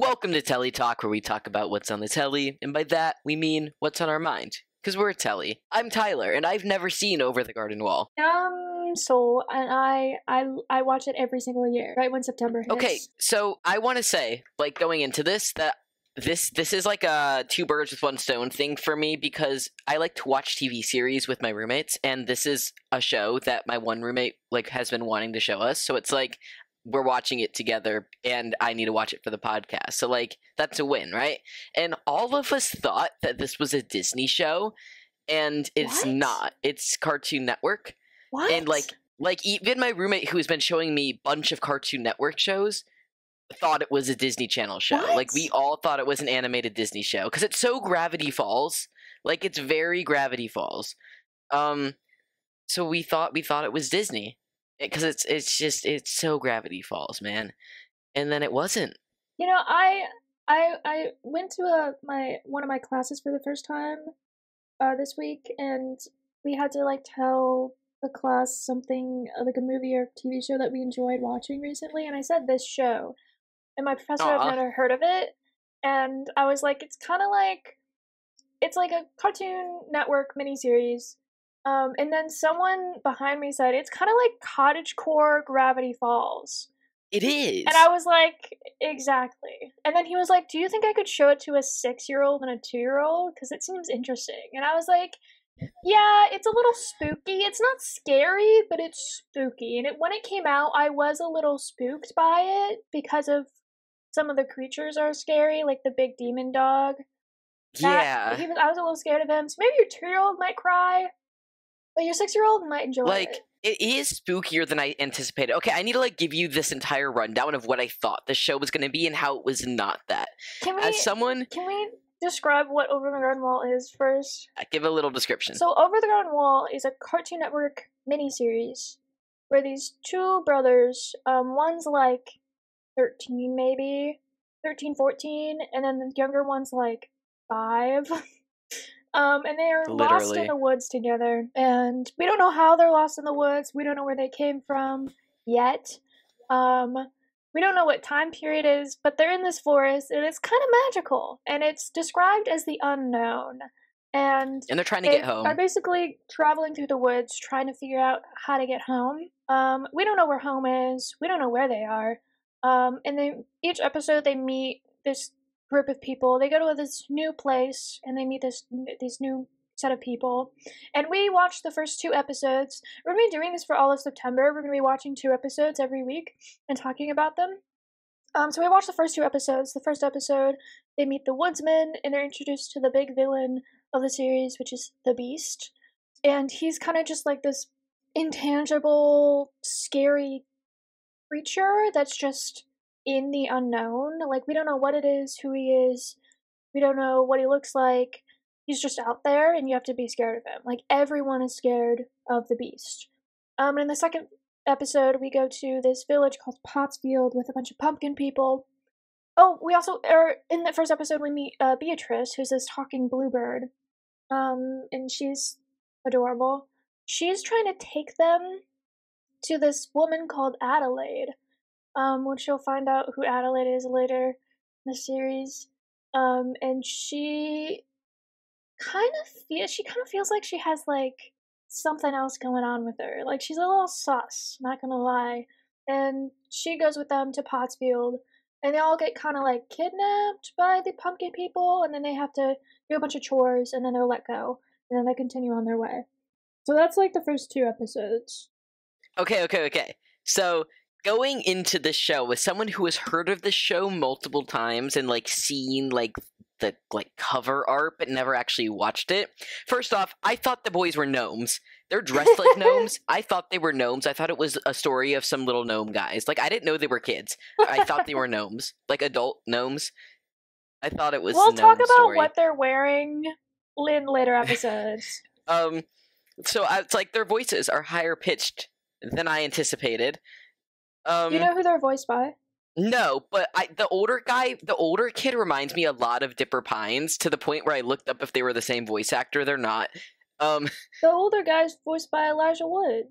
Welcome to Telly Talk, where we talk about what's on the telly, and by that, we mean what's on our mind. Because we're Telly. I'm Tyler, and I've never seen Over the Garden Wall. And I watch it every single year, right when September hits. Okay, so I want to say, like, going into this, that this is like a two birds with one stone thing for me, because I like to watch TV series with my roommates, and this is a show that my one roommate, like, has been wanting to show us, so it's like, we're watching it together, and I need to watch it for the podcast. So, like, that's a win, right? And all of us thought that this was a Disney show, and it's not. It's Cartoon Network. What? And, like even my roommate, who has been showing me a bunch of Cartoon Network shows, thought it was a Disney Channel show. What? Like, we all thought it was an animated Disney show. Because it's so Gravity Falls. Like, it's very Gravity Falls. So we thought it was Disney. Because it's so Gravity Falls, man. And then it wasn't. You know, I went to one of my classes for the first time this week, and we had to like tell the class something like a movie or TV show that we enjoyed watching recently, and I said this show, and my professor had never heard of it, and I was like, it's like a Cartoon Network miniseries. And then someone behind me said, it's kind of like cottagecore Gravity Falls. It is. And I was like, exactly. And then he was like, do you think I could show it to a 6-year-old and a 2-year-old? Because it seems interesting. And I was like, yeah, it's a little spooky. It's not scary, but it's spooky. And when it came out, I was a little spooked by it because of some of the creatures are scary, like the big demon dog. Yeah. I was a little scared of him. So maybe your 2-year-old might cry. But your 6-year-old might enjoy it. It is spookier than I anticipated. Okay, I need to, like, give you this entire rundown of what I thought the show was going to be and how it was not that. Can we describe what Over the Garden Wall is first? Give a little description. So, Over the Garden Wall is a Cartoon Network miniseries where these two brothers, one's like 13 maybe, 13, 14, and then the younger one's like 5. And they are lost in the woods together, and we don't know how they're lost in the woods. We don't know where they came from yet. We don't know what time period is, but they're in this forest, and it's kind of magical, and it's described as the unknown. And they're trying to get home. Are basically traveling through the woods, trying to figure out how to get home. We don't know where home is. We don't know where they are. And each episode they meet this group of people. They go to this new place and they meet this new set of people. And we watched the first 2 episodes. We're going to be doing this for all of September. We're going to be watching 2 episodes every week and talking about them. So we watched the first 2 episodes. The first episode, they meet the woodsman and they're introduced to the big villain of the series, which is the Beast. And he's kind of just like this intangible, scary creature that's just in the unknown. Like, we don't know what it is, who he is, we don't know what he looks like. He's just out there and you have to be scared of him. Like, everyone is scared of the Beast. In the second episode we go to this village called Pottsfield with a bunch of pumpkin people. We also in the first episode we meet Beatrice, who's this talking bluebird, and she's adorable. She's trying to take them to this woman called Adelaide, which you'll find out who Adelaide is later in the series. And she kind of feels like she has like something else going on with her. Like, she's a little sus, not gonna lie. And she goes with them to Pottsfield, and they all get kind of like kidnapped by the pumpkin people, and then they have to do a bunch of chores, and then they're let go, and then they continue on their way. So that's like the first 2 episodes. Okay. So, going into the show, as someone who has heard of the show multiple times and, like, seen, like, the, like, cover art but never actually watched it, first off, I thought the boys were gnomes. They're dressed like gnomes. I thought they were gnomes. I thought it was a story of some little gnome guys. Like, I didn't know they were kids. I thought they were gnomes. Like, adult gnomes. I thought it was We'll talk about story. What they're wearing in later episodes. So it's like their voices are higher pitched than I anticipated. You know who they're voiced by? No, but the older kid reminds me a lot of Dipper Pines, to the point where I looked up if they were the same voice actor. They're not. The older guy's voiced by Elijah Wood.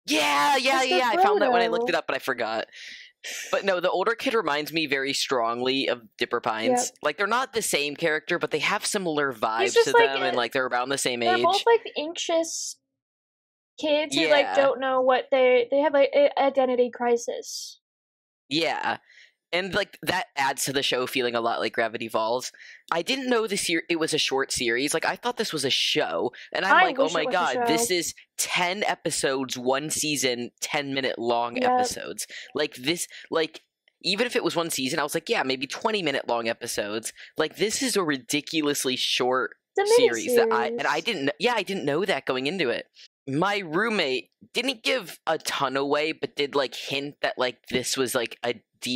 Yeah. I found that when I looked it up, but I forgot. But no, the older kid reminds me very strongly of Dipper Pines. Yep. Like, they're not the same character, but they have similar He's vibes just to like them, and like they're around the same they're both age. like anxious kids who like Yeah, don't know what they have like an identity crisis. yeah. And like that adds to the show feeling a lot like Gravity Falls. I didn't know it was a short series. Like, I thought this was a show, and I'm I like, oh wish it my was a god, show. this is 10 episodes, one season, 10-minute long Yep. episodes. Like this, like even if it was one season, I was like, yeah, maybe 20-minute long episodes. Like, this is a ridiculously short It's a series that miniseries. I didn't know that going into it. My roommate didn't give a ton away, but did like hint that like this was like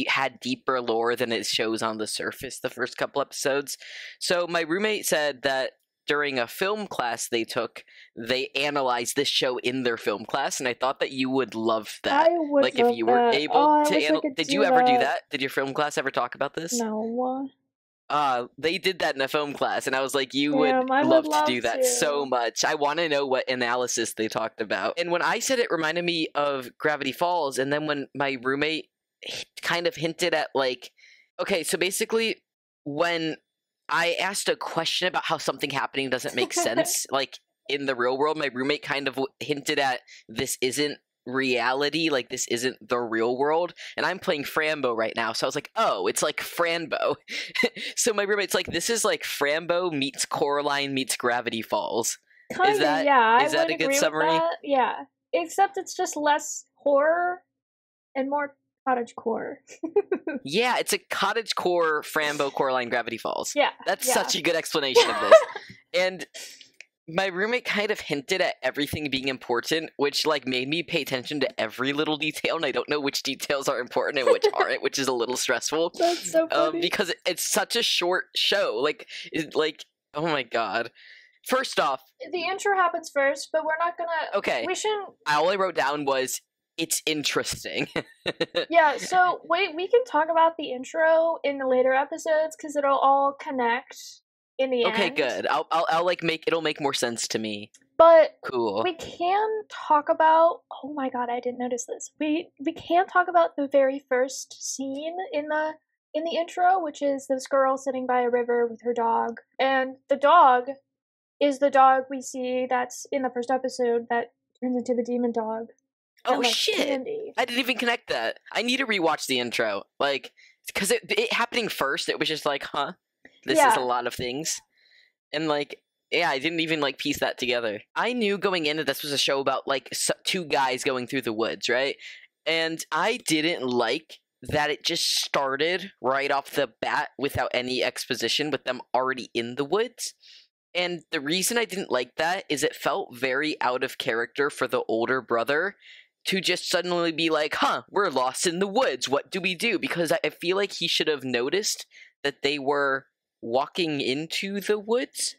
had deeper lore than it shows on the surface the first couple episodes. So my roommate said that during a film class they took, they analyzed this show in their film class, and I thought that you would love that. I would Like, love if you were that. able Oh, I to wish I could did do you ever do that. that? Did your film class ever talk about this? No. They did that in a film class, and I was like, you Damn, I would would love to do love that to. so much. I want to know what analysis they talked about. And when I said it reminded me of Gravity Falls, and then when my roommate kind of hinted at like, okay, so basically when I asked a question about how something happening doesn't make sense, like in the real world, my roommate kind of hinted at this isn't reality, like this isn't the real world, and I'm playing Frambo right now, so I was like, oh, it's like Franbo. So my roommate's like, this is like Frambo meets Coraline meets Gravity Falls. Kinda, that- yeah. is I that would a good agree summary? with that. Yeah. Except it's just less horror and more cottagecore. Yeah, it's a cottagecore Frambo Coraline Gravity Falls. Yeah. That's yeah. such a good explanation of this. And my roommate kind of hinted at everything being important, which like made me pay attention to every little detail, and I don't know which details are important and which aren't, which is a little stressful. That's so funny. Because it's such a short show. Like, oh my god. First off, The intro happens first, but we're not gonna. okay, We shouldn't. all I wrote down was it's interesting. Yeah. So wait, we can talk about the intro in the later episodes because it'll all connect in the end. Okay, good. I'll like it'll make more sense to me. But Cool. we can talk about. Oh my god, I didn't notice this. We can talk about the very first scene in the intro, which is this girl sitting by a river with her dog, and the dog is the dog we see that's in the first episode that turns into the demon dog. Oh and, like, shit! Candy. I didn't even connect that. I need to rewatch the intro, like, because it happening first. It was just like, huh, this is Yeah. a lot of things, and like, yeah, I didn't even like piece that together. I knew going in that this was a show about like two guys going through the woods, right? And I didn't like that it just started right off the bat without any exposition with them already in the woods. And the reason I didn't like that is it felt very out of character for the older brother to just suddenly be like, huh, we're lost in the woods. What do we do? Because I feel like he should have noticed that they were walking into the woods.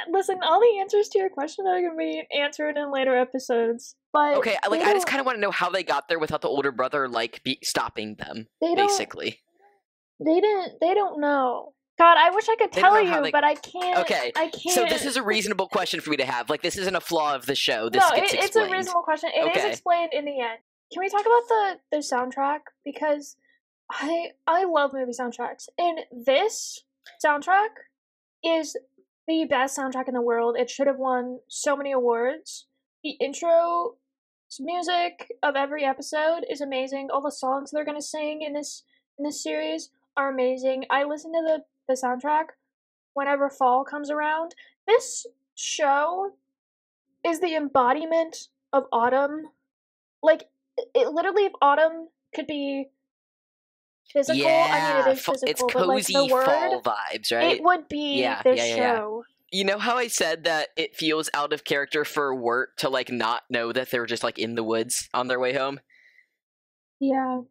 Listen, all the answers to your question are gonna be answered in later episodes. But Okay, like, they I just don't- kind of want to know how they got there without the older brother, like, stopping them, they don't basically. they don't know. God, I wish I could They don't tell know how you, they- but I can't. Okay, I can't. so this is a reasonable question for me to have. Like, this isn't a flaw of the show. This no, gets it's a explained. reasonable question. It is Okay. explained in the end. Can we talk about the soundtrack? Because I love movie soundtracks, and this soundtrack is the best soundtrack in the world. It should have won so many awards. The intro music of every episode is amazing. All the songs they're gonna sing in this series are amazing. I listen to the soundtrack whenever fall comes around. This show is the embodiment of autumn. Like, it literally, if autumn could be physical, I mean, it is physical, it's but like cozy the word, fall vibes, right? it would be Yeah, this yeah. show. You know how I said that it feels out of character for Wirt to, like, not know that they're just, like, in the woods on their way home? Yeah.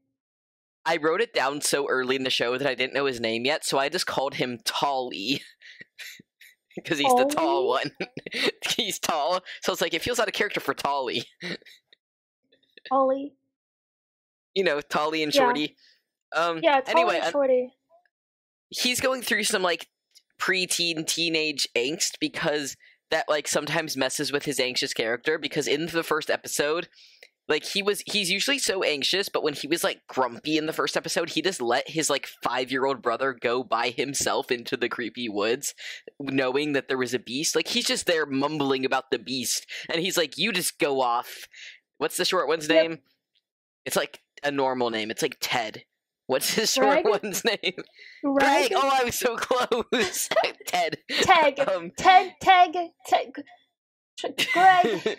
I wrote it down so early in the show that I didn't know his name yet, so I just called him Telly. Because he's the tall one. He's tall, so it's like, it feels out of character for Telly. Ollie. You know, Telly and Yeah. Shorty. Yeah, Tall Anyway, and Shorty. he's going through some, like, preteen, teenage angst because that, like, sometimes messes with his anxious character, because in the first episode, Like, he's usually so anxious, but when he was, like, grumpy in the first episode, he just let his, like, 5-year-old brother go by himself into the creepy woods, knowing that there was a beast. Like, he's just there mumbling about the beast, and he's like, you just go off. What's the short one's name? It's, like, a normal name. It's, like, Ted. What's his short Greg? one's name? Greg! Oh, I was so close! Ted. Greg.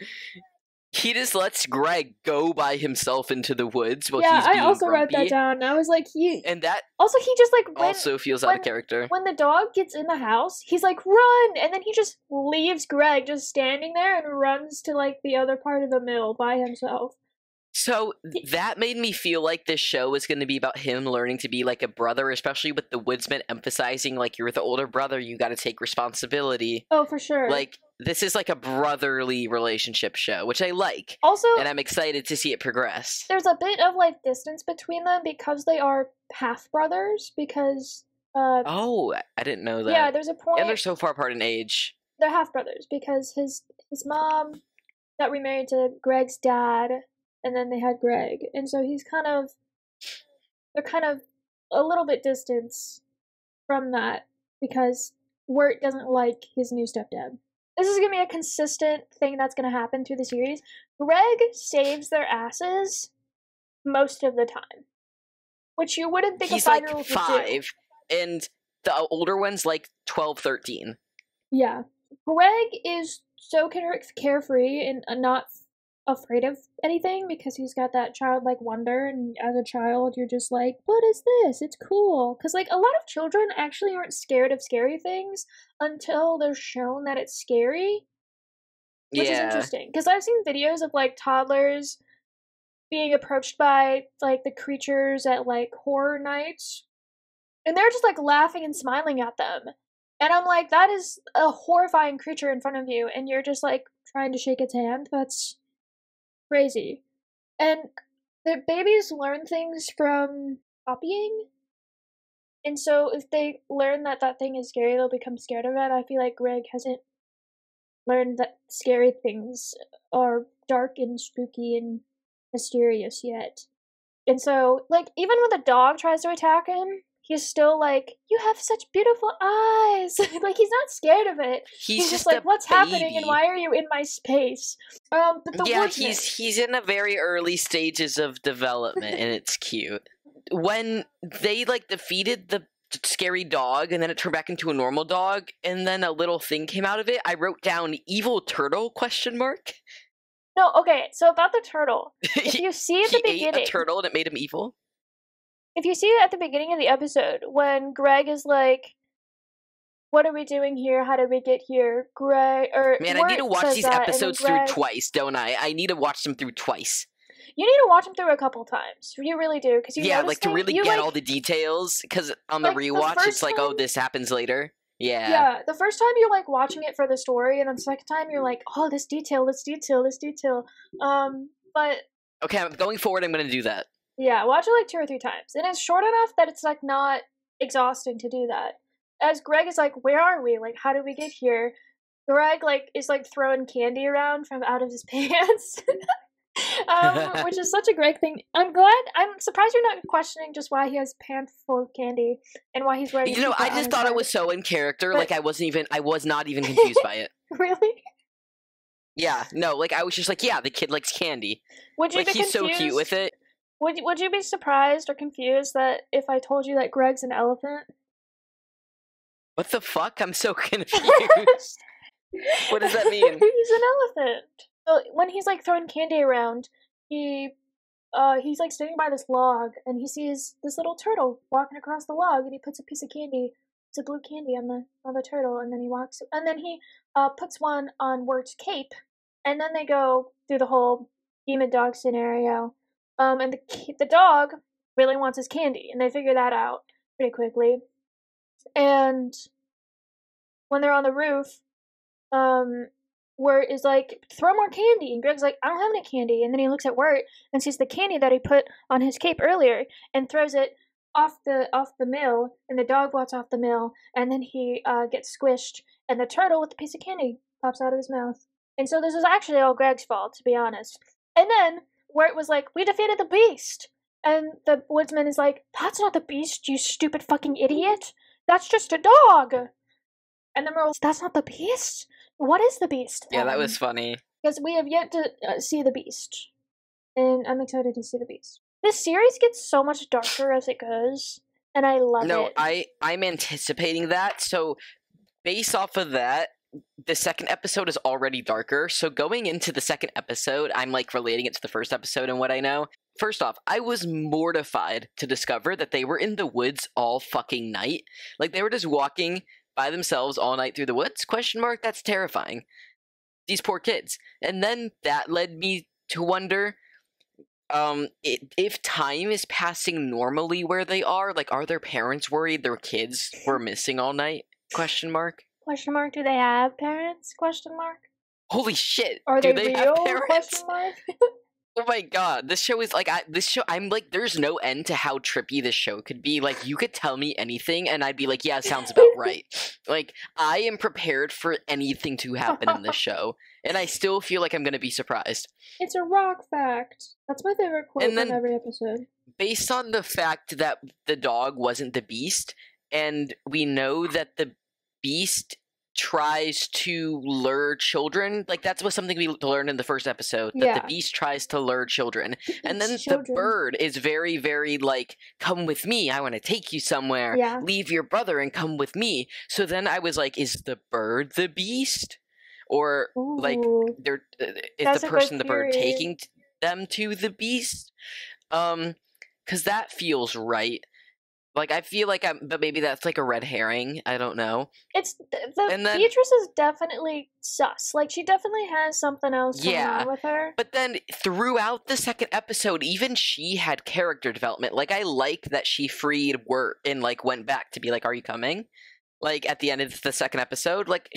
He just lets Greg go by himself into the woods while Yeah, he's being I also grumpy. wrote that down. I was like, And that also, he just, like, also feels out of character. When the dog gets in the house, he's like, run! And then he just leaves Greg just standing there and runs to, like, the other part of the mill by himself. So that made me feel like this show was going to be about him learning to be like a brother, especially with the woodsman emphasizing, like, you're the older brother, you got to take responsibility. Oh, for sure. Like, this is like a brotherly relationship show, which I like. Also, and I'm excited to see it progress. There's a bit of, like, distance between them because they are half-brothers, because, oh, I didn't know that. Yeah, there's a point... And they're so far apart in age. They're half-brothers, because his mom got remarried to Greg's dad, and then they had Greg, and so they're kind of a little bit distance from that, because Wirt doesn't like his new stepdad. This is going to be a consistent thing that's going to happen through the series. Greg saves their asses most of the time, which you wouldn't think He's a 5-year-old like would 5, and the older one's like 12, 13. Yeah. Greg is so carefree and not afraid of anything because he's got that childlike wonder, and as a child you're just like, what is this? It's cool. Because, like, a lot of children actually aren't scared of scary things until they're shown that it's scary, which is interesting. Because I've seen videos of, like, toddlers being approached by, like, the creatures at, like, horror nights, and they're just, like, laughing and smiling at them. And I'm like, that is a horrifying creature in front of you, and you're just, like, trying to shake its hand? That's crazy. And the babies learn things from copying. And so if they learn that that thing is scary, they'll become scared of it. I feel like Greg hasn't learned that scary things are dark and spooky and mysterious yet. And so, like, even when the dog tries to attack him, he's still like, you have such beautiful eyes. Like, he's not scared of it. He's just like, what's happening and why are you in my space? But the woodsman... he's in the very early stages of development, and it's cute. When they, like, defeated the scary dog, and then it turned back into a normal dog, and then a little thing came out of it, I wrote down evil turtle, ? No, okay, so about the turtle. If you see at the beginning... He ate a turtle and it made him evil? If you see at the beginning of the episode, when Greg is like, what are we doing here? How did we get here? Man, I need to watch these episodes through twice, don't I? I need to watch them through twice. You need to watch them through a couple times. You really do, because to really get all the details, because on the rewatch, it's like, oh, this happens later. Yeah. Yeah, the first time you're, like, watching it for the story, and the second time you're like, oh, this detail. But... Okay, going forward, I'm gonna do that. Yeah, watch it, like, 2 or 3 times. And it's short enough that it's, like, not exhausting to do that. As Greg is like, where are we? Like, how did we get here? Greg, like, is, like, throwing candy around from out of his pants. Which is such a great thing. I'm surprised you're not questioning just why he has pants full of candy and why he's wearing. You know, I just thought it was so in character. But, like, I was not even confused by it. Really? Yeah, no, like, I was just like, yeah, the kid likes candy. Would you like, be he's confused? So cute with it. Would you be surprised or confused that if I told you that Greg's an elephant? What the fuck? I'm so confused. What does that mean? He's an elephant. So when he's, like, throwing candy around, he's, like, standing by this log, and he sees this little turtle walking across the log, and he puts a piece of candy, it's a blue candy on the turtle, and then he puts one on Wirt's cape, and then they go through the whole demon dog scenario. And the dog really wants his candy, and they figure that out pretty quickly. And when they're on the roof, Wirt is like, throw more candy, and Greg's like, I don't have any candy, and then he looks at Wirt and sees the candy that he put on his cape earlier and throws it off the mill, and the dog walks off the mill, and then he gets squished, and the turtle with the piece of candy pops out of his mouth. And so this is actually all Greg's fault, to be honest. And then where it was like, we defeated the beast. And the woodsman is like, that's not the beast, you stupid fucking idiot. That's just a dog. And then we're like, that's not the beast? What is the beast then? Yeah, that was funny. Because we have yet to see the beast. And I'm excited to see the beast. This series gets so much darker as it goes. And I love it. No, I'm anticipating that. So based off of that, the second episode is already darker. So going into the second episode, I'm like relating it to the first episode and what I know. First off, I was mortified to discover that they were in the woods all fucking night. Like they were just walking by themselves all night through the woods? ? That's terrifying. These poor kids. And then that led me to wonder if time is passing normally where they are. Like, are their parents worried their kids were missing all night? ? Question mark, do they have parents? ? Holy shit. Are do they have real? parents? Oh my god, this show is like, I'm like, there's no end to how trippy this show could be. Like, you could tell me anything, and I'd be like, yeah, sounds about right. Like, I am prepared for anything to happen in this show, and I still feel like I'm gonna be surprised. It's a rock fact. That's my favorite quote from every episode. Based on the fact that the dog wasn't the beast, and we know that the beast tries to lure children, like that's what something we learned in the first episode, that the beast tries to lure children, and then the bird is very, very like, come with me, I want to take you somewhere, leave your brother and come with me. So then I was like, is the bird the beast, or like is the person the bird taking them to the beast? Because that feels right. Like, I feel like but maybe that's like a red herring. I don't know. It's Beatrice is definitely sus. Like, she definitely has something else going on with her. But then throughout the second episode, even she had character development. Like, I like that she freed Wirt and like went back to be like, "Are you coming?" Like at the end of the second episode, like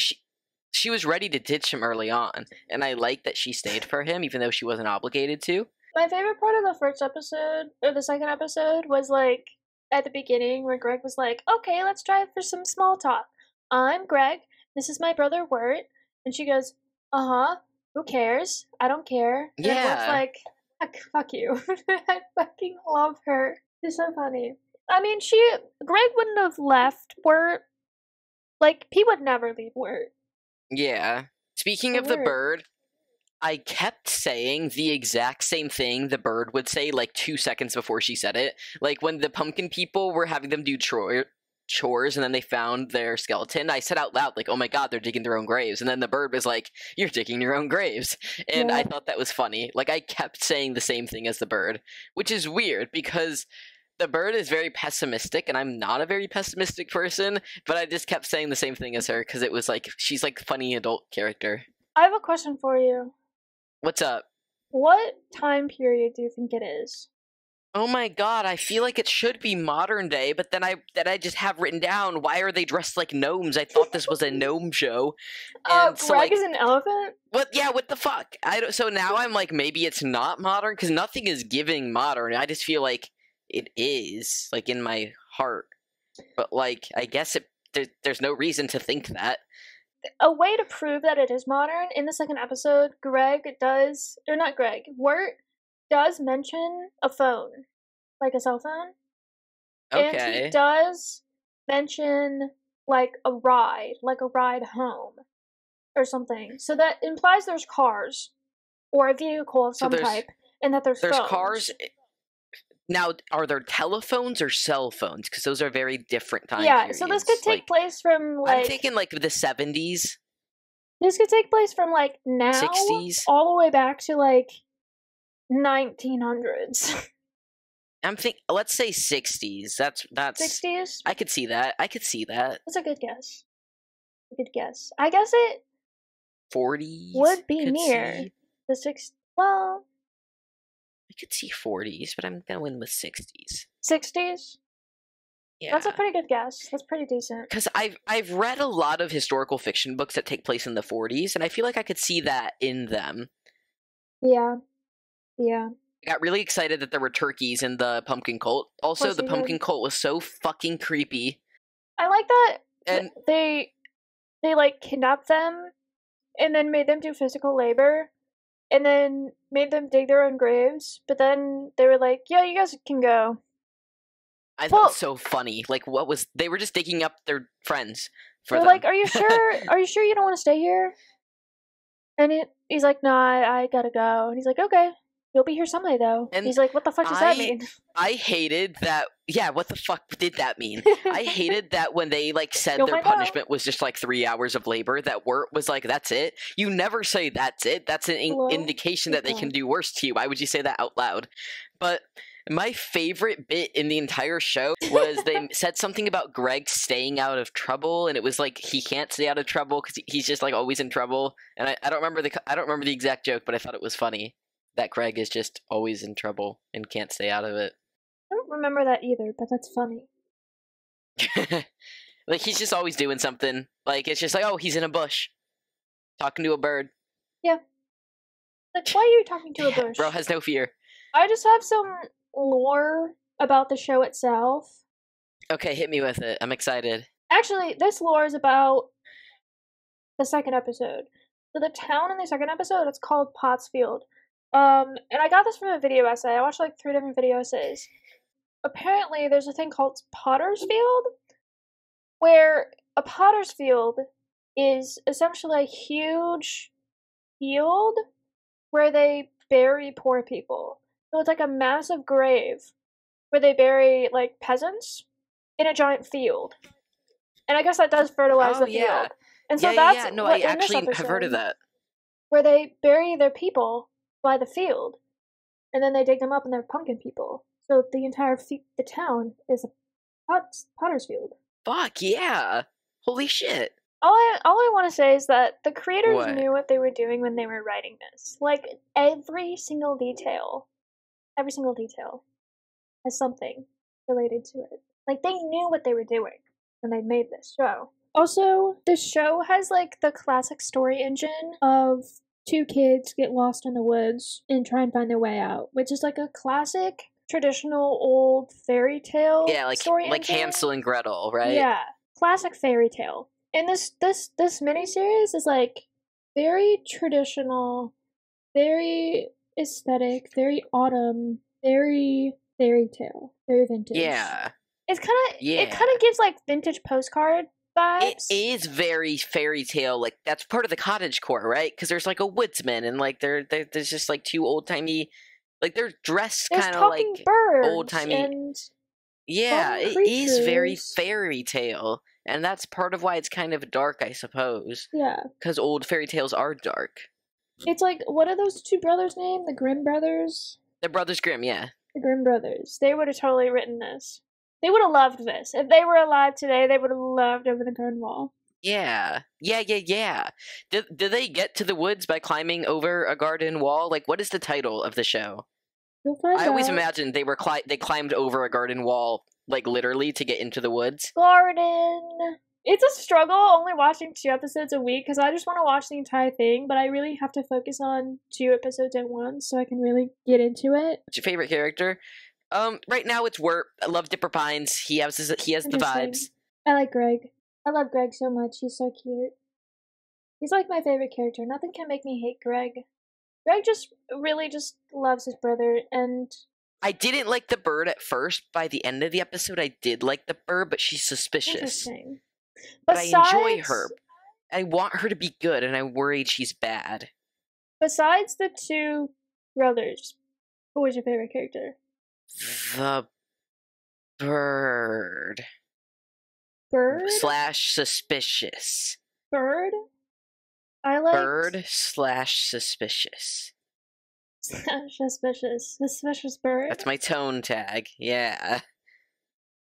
she was ready to ditch him early on, and I like that she stayed for him even though she wasn't obligated to. My favorite part of the first episode or the second episode was like, at the beginning where Greg was like, okay, let's try for some small talk. I'm Greg. This is my brother Wirt. And she goes, who cares? I don't care. And Wirt's like, fuck you. I fucking love her. She's so funny. I mean, Greg wouldn't have left Wirt. Like, he would never leave Wirt. Yeah. Speaking of the bird, I kept saying the exact same thing the bird would say like 2 seconds before she said it. Like when the pumpkin people were having them do chores and then they found their skeleton, I said out loud like, oh my god, they're digging their own graves. And then the bird was like, you're digging your own graves. And I thought that was funny. Like, I kept saying the same thing as the bird, which is weird because the bird is very pessimistic and I'm not a very pessimistic person, but I just kept saying the same thing as her because it was like, she's like funny adult character. I have a question for you. What's up? What time period do you think it is? Oh my god, I feel like it should be modern day, but then I just have written down, why are they dressed like gnomes? I thought this was a gnome show. And so, Greg is an elephant? What the fuck? So now I'm like, maybe it's not modern, because nothing is giving modern. I just feel like it is, like, in my heart. But, like, I guess there's no reason to think that. A way to prove that it is modern, in the second episode, Wirt does mention a phone. Like a cell phone. Okay. And he does mention, like a ride home. Or something. So that implies there's cars. Or a vehicle of some type. And that there's phones. Cars. Now, are there telephones or cell phones? Because those are very different time periods. So this could take place from, like... I'm thinking, like, the 70s. This could take place from, like, now... 60s? All the way back to, like, 1900s. I'm thinking, let's say 60s. That's... 60s? I could see that. That's a good guess. I guess it... 40s? Would be near the 60s. Well... I could see 40s, but I'm gonna win with 60s. 60s? Yeah. That's a pretty good guess. That's pretty decent. Because I've read a lot of historical fiction books that take place in the 40s, and I feel like I could see that in them. Yeah. Yeah. I got really excited that there were turkeys in the pumpkin cult. Also, the pumpkin cult was so fucking creepy. I like that and they like, kidnapped them and then made them do physical labor. and then made them dig their own graves. But then they were like, "Yeah, you guys can go." I thought it was so funny. Like, they were just digging up their friends for They're them. like, "Are you sure? Are you sure you don't want to stay here?" And he's like, "No, I gotta go." And he's like, "Okay, you'll be here someday, though." And he's like, "What the fuck does that mean?" I hated that. Yeah, what the fuck did that mean? I hated that when they like said You'll their find out. punishment was just like 3 hours of labor. That Wirt was like, "That's it." You never say that's it. That's an indication that they can do worse to you. Why would you say that out loud? But my favorite bit in the entire show was they said something about Greg staying out of trouble, and it was like he can't stay out of trouble because he's just like always in trouble. And I don't remember the exact joke, but I thought it was funny that Greg is just always in trouble and can't stay out of it. I don't remember that either, but that's funny. Like, he's just always doing something. Like, it's just like, oh, he's in a bush talking to a bird. Yeah. Like, why are you talking to a bush? Bro has no fear. I just have some lore about the show itself. Okay, hit me with it. I'm excited. Actually, this lore is about the second episode. So the town in the second episode, it's called Pottsfield. And I got this from a video essay. I watched like 3 different video essays. Apparently, there's a thing called Pottersfield, where a Potter's Field is essentially a huge field where they bury poor people. So it's like a massive grave where they bury like peasants in a giant field. And I guess that does fertilize the field. And so that's no, I actually have heard of that. Where they bury their people by the field, and then they dig them up and they're pumpkin people. So the entire the town is a potter's field. Fuck yeah! Holy shit! All I want to say is that the creators knew what they were doing when they were writing this. Like, every single detail has something related to it. Like, they knew what they were doing when they made this show. Also, the show has like the classic story engine of 2 kids get lost in the woods and try and find their way out, which is like a classic traditional old fairy tale story like engine. Hansel and Gretel, right? Yeah, classic fairy tale. And this miniseries is like very traditional, very aesthetic, very autumn, very fairy tale, very vintage. Yeah. It's it kind of gives like vintage postcard vibes. It is very fairy tale. Like, that's part of the cottagecore, right? Because there's like a woodsman, and like there's just like 2 old timey, like they're dressed kind of like old timey. Yeah, it is very fairy tale, and that's part of why it's kind of dark, I suppose. Yeah, because old fairy tales are dark. It's like, what are those 2 brothers' named? The Grimm brothers. The Brothers Grimm, yeah. The Grimm brothers. They would have totally written this. They would have loved this. If they were alive today, they would have loved Over the Garden Wall. Yeah. Did they get to the woods by climbing over a garden wall? Like, what is the title of the show? I always imagined they climbed over a garden wall, like, literally, to get into the woods. Garden! It's a struggle only watching 2 episodes a week, because I just want to watch the entire thing, but I really have to focus on 2 episodes at once, so I can really get into it. What's your favorite character? Right now it's Wirt. I love Dipper Pines. He has the vibes. I like Greg. I love Greg so much. He's so cute. He's like my favorite character. Nothing can make me hate Greg. Greg just really just loves his brother, and I didn't like the bird at first. By the end of the episode, I did like the bird, but she's suspicious. Interesting. But I enjoy her. I want her to be good, and I'm worried she's bad. Besides the 2 brothers, who was your favorite character? The bird. Bird? / suspicious. Bird? I like bird / suspicious. Suspicious bird. That's my tone tag. Yeah.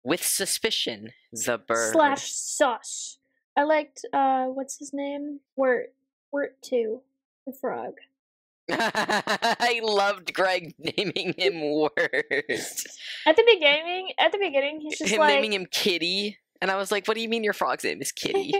With suspicion, the bird. / sus. I liked what's his name? Wirt 2, the frog. I loved Greg naming him Wirt. At the beginning, he's just like naming him Kitty, and I was like, "What do you mean your frog's name is Kitty?"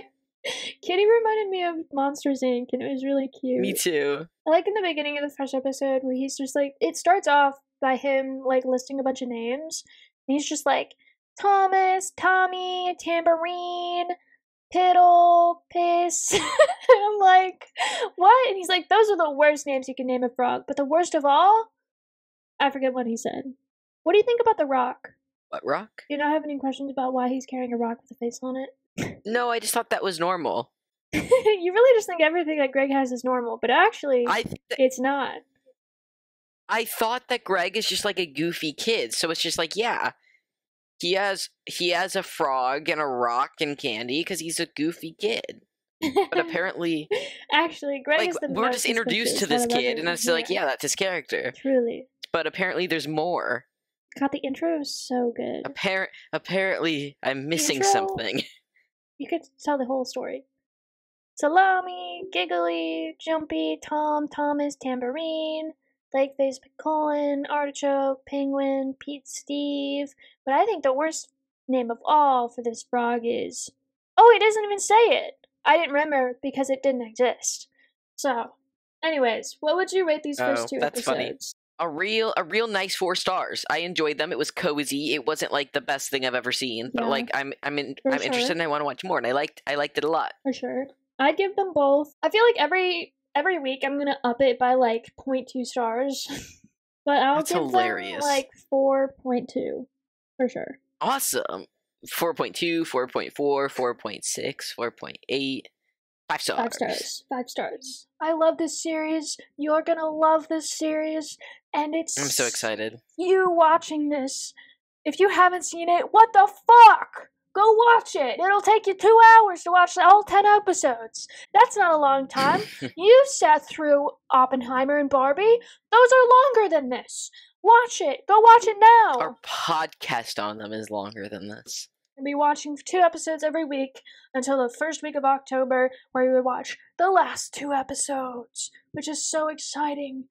Kitty reminded me of Monsters Inc., and it was really cute. Me too. I like in the beginning of the first episode where he's just like, it starts off by him like listing a bunch of names, and he's just like Thomas, Tommy, Tambourine, Piddle, Piss. I'm like, what? And he's like, those are the worst names you can name a frog. But the worst of all, I forget what he said. What do you think about the rock? What rock? Do you not have any questions about why he's carrying a rock with a face on it? No, I just thought that was normal. You really just think everything that Greg has is normal, but actually, it's not. I thought that Greg is just like a goofy kid, so it's just like, yeah, he has a frog and a rock and candy because he's a goofy kid. But apparently, actually, Greg like, is the we're just introduced to this kid, and it's like, yeah, that's his character. Truly. But apparently, there's more. God, the intro is so good. Apparently, I'm missing something. You could tell the whole story. Salami, Giggly, Jumpy, Tom, Thomas, Tambourine, Lakeface, Colin, Artichoke, Penguin, Pete, Steve. But I think the worst name of all for this frog is... Oh, he doesn't even say it! I didn't remember because it didn't exist. So, anyways, what would you rate these first two episodes? Funny. A real nice 4 stars. I enjoyed them. It was cozy. It wasn't like the best thing I've ever seen, but like I'm interested and I want to watch more, and I liked it a lot. For sure. I'd give them both. I feel like every week I'm gonna up it by like 0.2 stars. But I'll give them like 4.2 for sure. Awesome. 4.2, 4.4, 4.6, 4.8. 5 stars. 5 stars. 5 stars. I love this series. You're gonna love this series. And I'm so excited. You watching this. If you haven't seen it, what the fuck? Go watch it. It'll take you 2 hours to watch all 10 episodes. That's not a long time. You sat through Oppenheimer and Barbie. Those are longer than this. Watch it. Go watch it now. Our podcast on them is longer than this. We'll be watching 2 episodes every week until the first week of October, where we would watch the last 2 episodes, which is so exciting.